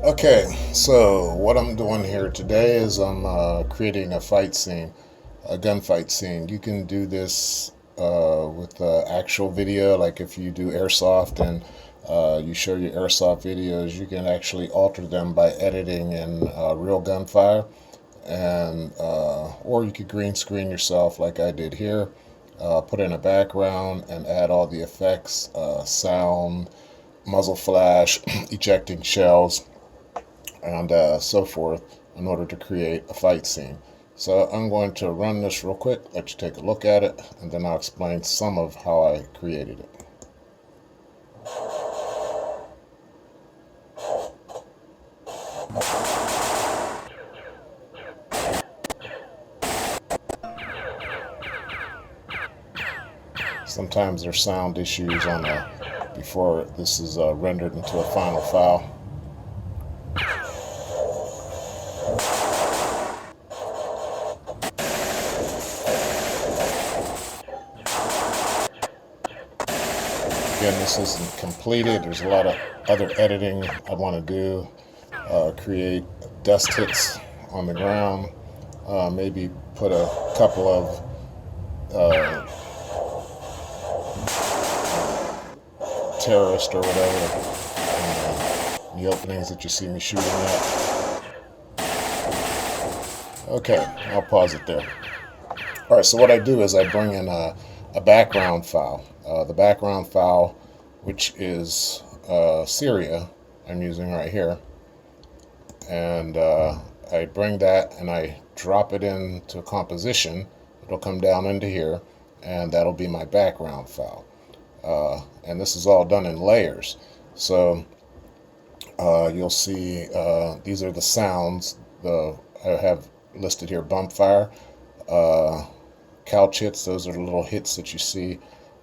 Okay, so what I'm doing here today is I'm creating a fight scene, a gunfight scene. You can do this with actual video, like if you do Airsoft and you show your Airsoft videos, you can actually alter them by editing in real gunfire, and or you could green screen yourself like I did here, put in a background and add all the effects, sound, muzzle flash, ejecting shells, and so forth in order to create a fight scene. So I'm going to run this real quick, let you take a look at it, and then I'll explain some of how I created it. Sometimes there's sound issues on before this is rendered into a final file. Again, this isn't completed. There's a lot of other editing I want to do. Create dust hits on the ground. Maybe put a couple of terrorists or whatever in the openings that you see me shooting at. Okay, I'll pause it there. All right, so what I do is I bring in a background file. The background file, which is Syria, I'm using right here. And I bring that and I drop it into composition. It'll come down into here, and that'll be my background file. And this is all done in layers. So you'll see these are the sounds. I have listed here bump fire, couch hits, those are the little hits that you see,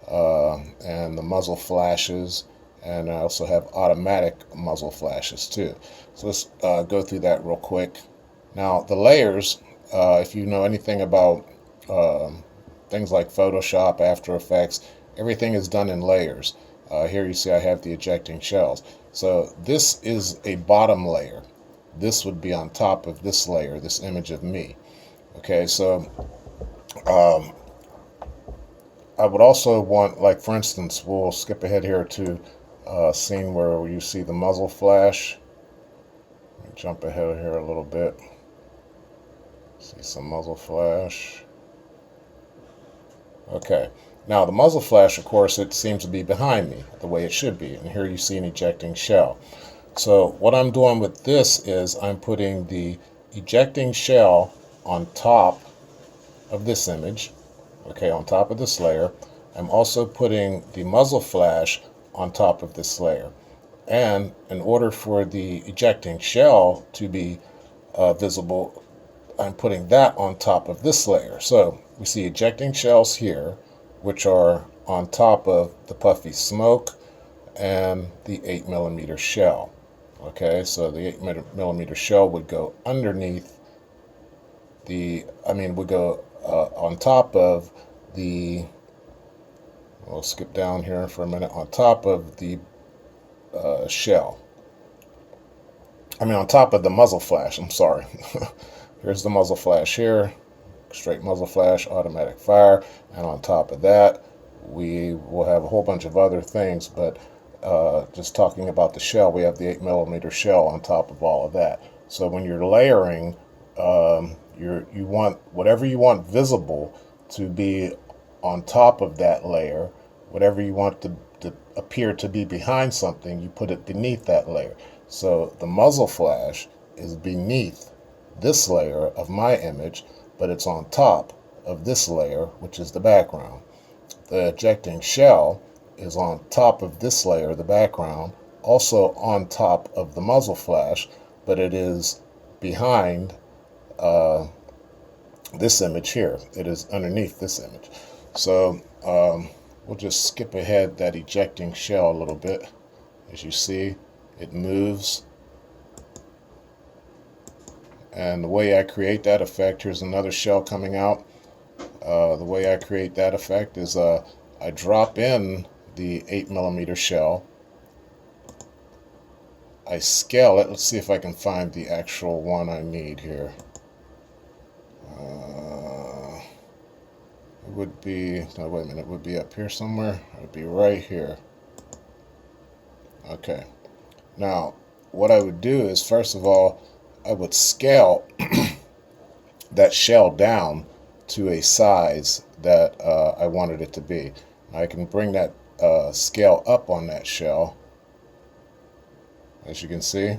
and the muzzle flashes, and I also have automatic muzzle flashes too. So let's go through that real quick. Now the layers, if you know anything about things like Photoshop, After Effects, everything is done in layers. Here you see I have the ejecting shells. So this is a bottom layer. This would be on top of this layer, this image of me. Okay, so I would also want, like for instance, we'll skip ahead here to a scene where you see the muzzle flash. Let me jump ahead here a little bit. See some muzzle flash. Okay, now the muzzle flash, of course, it seems to be behind me, the way it should be. And here you see an ejecting shell. So what I'm doing with this is I'm putting the ejecting shell on top of this image, okay, on top of this layer. I'm also putting the muzzle flash on top of this layer. And in order for the ejecting shell to be visible, I'm putting that on top of this layer. So we see ejecting shells here, which are on top of the puffy smoke and the 8mm shell. Okay, so the 8mm shell would go underneath would go on top of the, we'll skip down here for a minute, on top of the shell. On top of the muzzle flash, I'm sorry. Here's the muzzle flash here, straight muzzle flash, automatic fire, and on top of that, we will have a whole bunch of other things, but just talking about the shell, we have the 8mm shell on top of all of that. So when you're layering, you want whatever you want visible to be on top of that layer. Whatever you want to appear to be behind something, you put it beneath that layer. So the muzzle flash is beneath this layer of my image, but it's on top of this layer, which is the background. The ejecting shell is on top of this layer, the background, also on top of the muzzle flash, but it is behind this image here. It is underneath this image. So we'll just skip ahead that ejecting shell a little bit. As you see, it moves. And the way I create that effect, here's another shell coming out. The way I create that effect is I drop in the 8mm shell. I scale it. Let's see if I can find the actual one I need here. It would be, no, wait a minute, it would be up here somewhere. It would be right here. Okay. Now, what I would do is, first of all, I would scale that shell down to a size that I wanted it to be. I can bring that scale up on that shell, as you can see.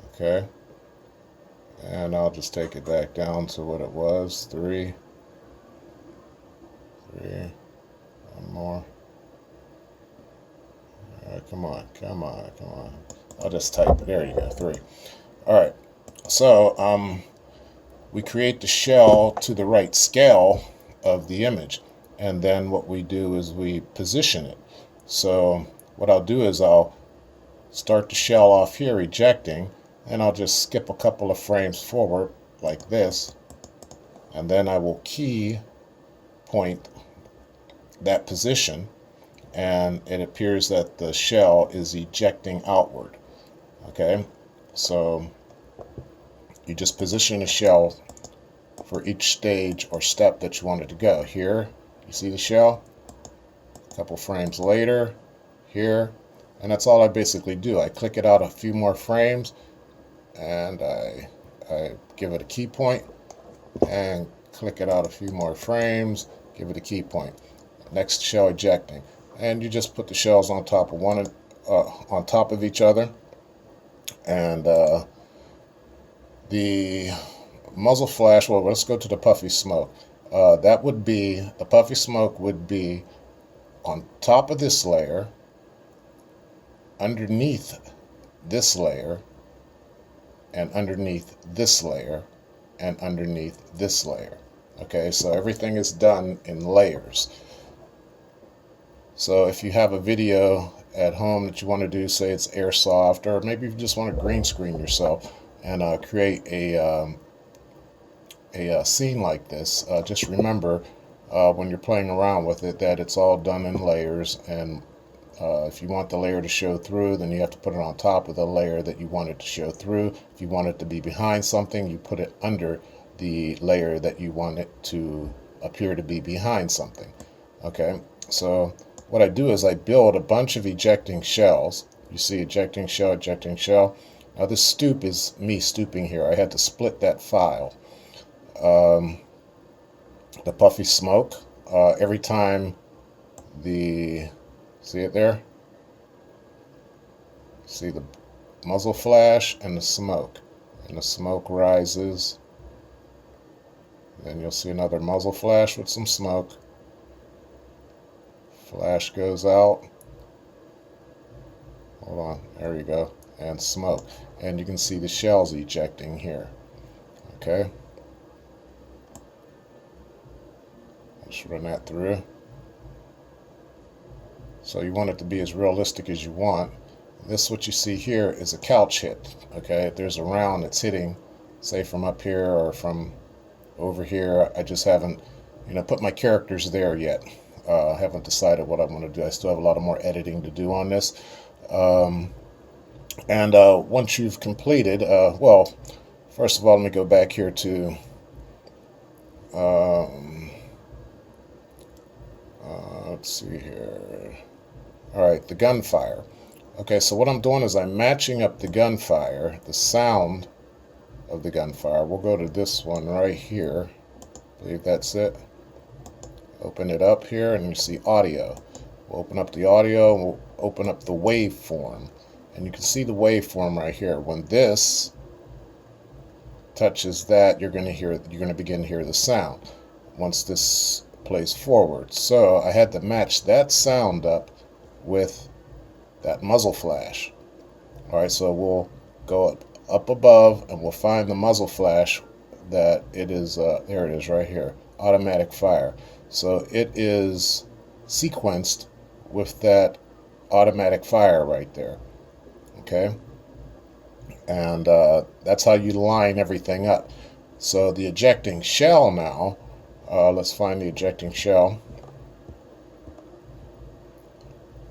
Okay. And I'll just take it back down to what it was, 3, one more. All right, come on. I'll just type it. There you go, 3. All right, so we create the shell to the right scale of the image, and then what we do is we position it. So what I'll do is I'll start the shell off here, ejecting, and I'll just skip a couple of frames forward like this, and then I will key point that position, and it appears that the shell is ejecting outward. Okay, so you just position the shell for each stage or step that you want it to go. Here, you see the shell, a couple frames later, here, and that's all I basically do. I click it out a few more frames, and I give it a key point, and click it out a few more frames, give it a key point. Next shell ejecting, and you just put the shells on top of on top of each other, and the muzzle flash. Well, let's go to the puffy smoke. That would be, the puffy smoke would be on top of this layer, underneath this layer, and underneath this layer, and underneath this layer. Okay, so everything is done in layers. So if you have a video at home that you want to do, say it's Airsoft, or maybe you just want to green screen yourself and create a scene like this, just remember when you're playing around with it that it's all done in layers, and if you want the layer to show through, then you have to put it on top of the layer that you want it to show through. If you want it to be behind something, you put it under the layer that you want it to appear to be behind something. Okay, so what I do is I build a bunch of ejecting shells. You see ejecting shell, ejecting shell. Now this stoop is me stooping here. I had to split that file. The puffy smoke, every time the, see it there? See the muzzle flash and the smoke. And the smoke rises. Then you'll see another muzzle flash with some smoke. Flash goes out. Hold on, there you go. And smoke. And you can see the shells ejecting here. Okay. Just run that through. So you want it to be as realistic as you want. This, what you see here, is a couch hit. Okay, if there's a round that's hitting, say from up here or from over here, I just haven't, put my characters there yet. I haven't decided what I'm going to do. I still have a lot of more editing to do on this. And once you've completed, well, first of all, let me go back here to let's see here. All right, the gunfire. Okay, so what I'm doing is I'm matching up the gunfire, the sound of the gunfire. We'll go to this one right here. I believe that's it. Open it up here, and you see audio. We'll open up the audio, and we'll open up the waveform. And you can see the waveform right here. When this touches that, you're going to begin to hear the sound once this plays forward. So I had to match that sound up with that muzzle flash. All right, so we'll go up above, and we'll find the muzzle flash that it is, there it is right here, automatic fire. So it is sequenced with that automatic fire right there. Okay, and that's how you line everything up. So the ejecting shell now, let's find the ejecting shell.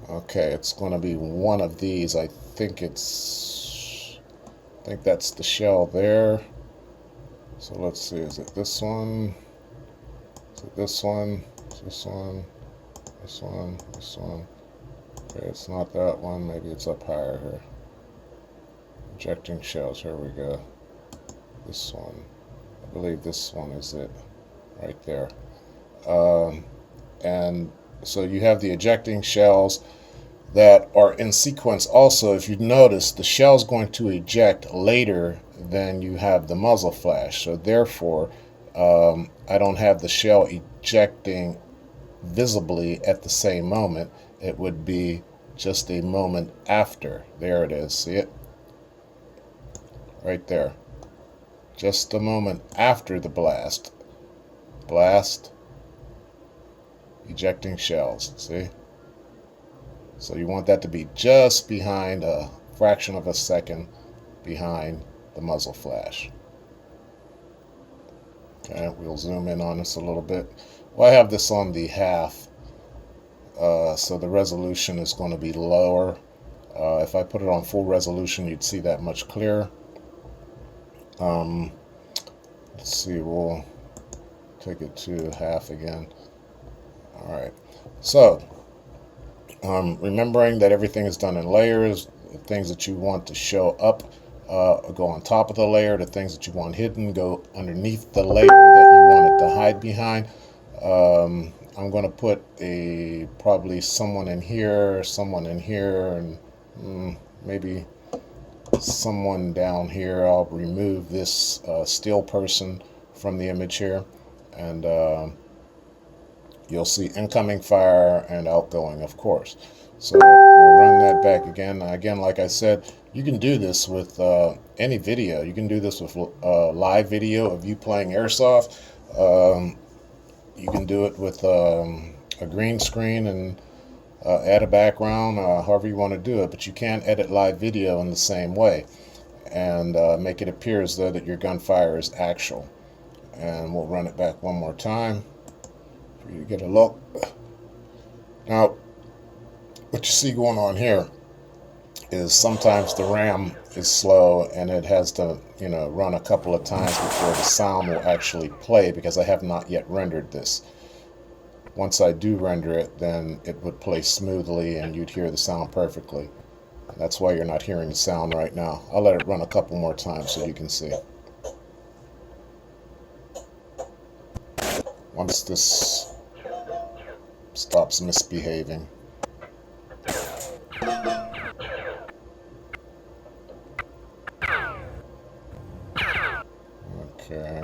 Okay, it's going to be one of these. I think that's the shell there. So let's see, is it this one? Is it this one? Is this one? This one? This one? Okay, it's not that one. Maybe it's up higher here. Ejecting shells. Here we go. This one. I believe this one is it. Right there. And so you have the ejecting shells that are in sequence. Also, if you notice, the shell's going to eject later than you have the muzzle flash. So therefore, I don't have the shell ejecting visibly at the same moment. It would be just a moment after. There it is. See it? Right there. Just a moment after the blast. Blast. Ejecting shells. See? So you want that to be just behind, a fraction of a second behind the muzzle flash. Okay, we'll zoom in on this a little bit. Well, I have this on the half, so the resolution is going to be lower. If I put it on full resolution, you'd see that much clearer. Let's see, we'll take it to half again. All right, so remembering that everything is done in layers, the things that you want to show up go on top of the layer, the things that you want hidden go underneath the layer that you want it to hide behind. I'm going to put probably someone in here, and maybe someone down here. I'll remove this still person from the image here, and you'll see incoming fire and outgoing, of course. So we'll run that back again. Again, like I said, you can do this with any video. You can do this with live video of you playing Airsoft. You can do it with a green screen and add a background, however you want to do it. But you can't edit live video in the same way and make it appear as though that your gunfire is actual. And we'll run it back one more time for you to get a look. Now, what you see going on here is sometimes the RAM is slow and it has to, run a couple of times before the sound will actually play, because I have not yet rendered this. Once I do render it, then it would play smoothly and you'd hear the sound perfectly. That's why you're not hearing the sound right now. I'll let it run a couple more times so you can see. Once this stops misbehaving. Okay,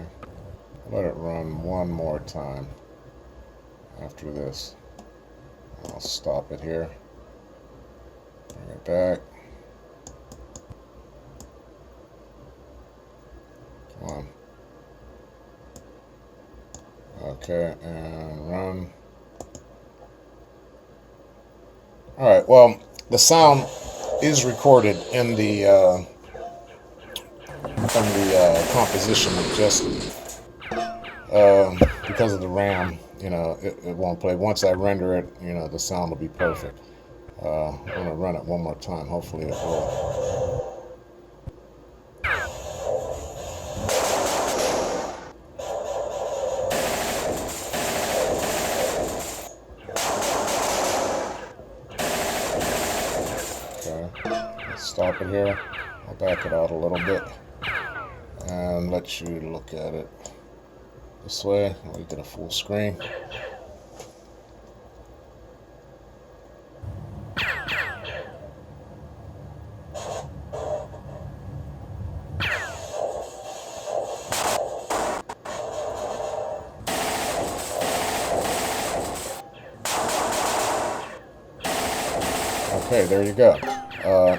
let it run one more time after this. I'll stop it here, bring it back. Come on. Okay, and run. Alright, well, the sound is recorded in the composition adjustment. Because of the RAM, it won't play. Once I render it, the sound will be perfect. I'm going to run it one more time. Hopefully it will. Okay, let's stop it here. I'll back it out a little bit and let you look at it this way. We get a full screen. Okay, there you go.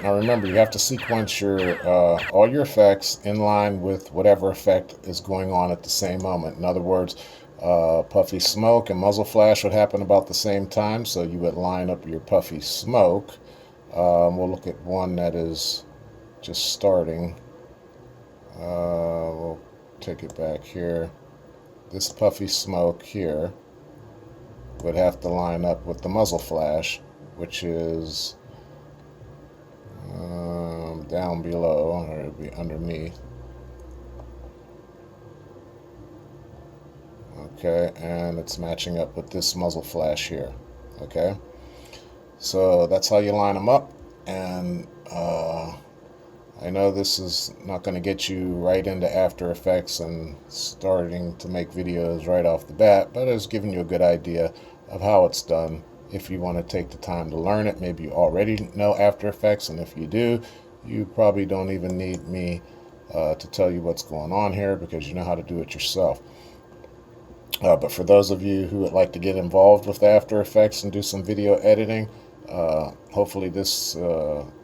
Now remember, you have to sequence all your effects in line with whatever effect is going on at the same moment. In other words, puffy smoke and muzzle flash would happen about the same time, so you would line up your puffy smoke. We'll look at one that is just starting. We'll take it back here. This puffy smoke here would have to line up with the muzzle flash, which is down below, or it'll be underneath. Okay, and it's matching up with this muzzle flash here. Okay, so that's how you line them up. And I know this is not going to get you right into After Effects and starting to make videos right off the bat, but it's giving you a good idea of how it's done. If you want to take the time to learn it, maybe you already know After Effects, and if you do, you probably don't even need me to tell you what's going on here, because you know how to do it yourself. But for those of you who would like to get involved with After Effects and do some video editing, hopefully this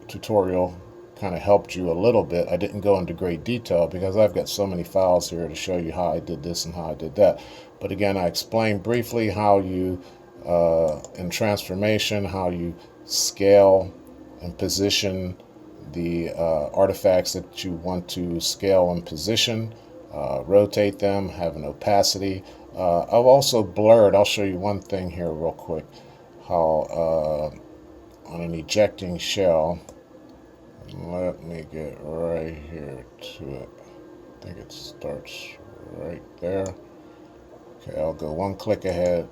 tutorial kind of helped you a little bit. I didn't go into great detail because I've got so many files here to show you how I did this and how I did that. But again, I explained briefly how you, in transformation, how you scale and position the artifacts that you want to scale and position, rotate them, have an opacity. I've also blurred, I'll show you one thing here real quick, how on an ejecting shell, let me get right here to it. I think it starts right there. Okay, I'll go one click ahead.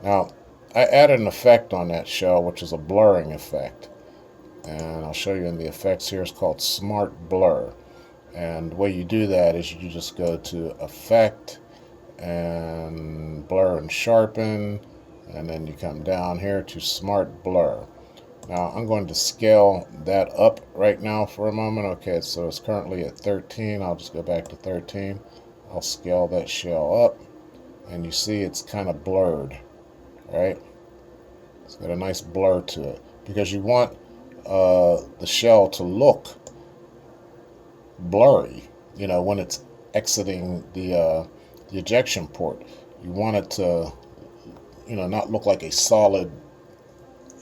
Now, I added an effect on that shell, which is a blurring effect. And I'll show you in the effects here. It's called Smart Blur. And the way you do that is you just go to Effect and Blur and Sharpen, and then you come down here to Smart Blur. Now I'm going to scale that up right now for a moment. Okay, so it's currently at 13. I'll just go back to 13. I'll scale that shell up, and you see it's kind of blurred, right? It's got a nice blur to it because you want the shell to look blurry, you know, when it's exiting the ejection port. You want it to, you know, not look like a solid,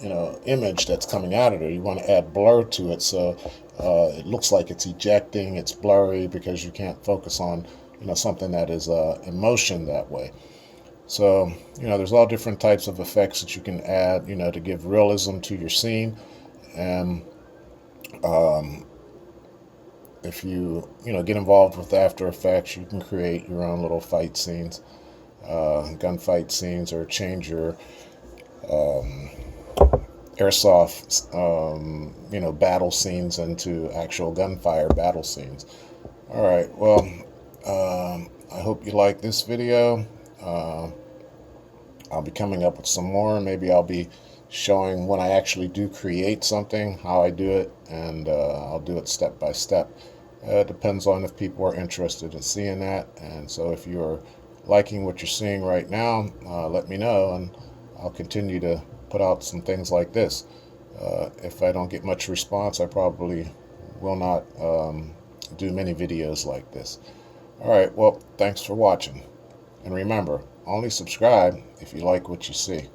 you know, image that's coming out of there. You want to add blur to it so it looks like it's ejecting. It's blurry because you can't focus on, you know, something that is in motion that way. So, you know, there's all different types of effects that you can add, you know, to give realism to your scene. And if you know, get involved with After Effects, you can create your own little fight scenes, gunfight scenes, or change your airsoft, you know, battle scenes into actual gunfire battle scenes. All right, well, I hope you like this video. I'll be coming up with some more. Maybe I'll be showing when I actually do create something, how I do it, and I'll do it step by step. It depends on if people are interested in seeing that. And so if you're liking what you're seeing right now, let me know, and I'll continue to put out some things like this. If I don't get much response, I probably will not do many videos like this. All right, well, thanks for watching. And remember, only subscribe if you like what you see.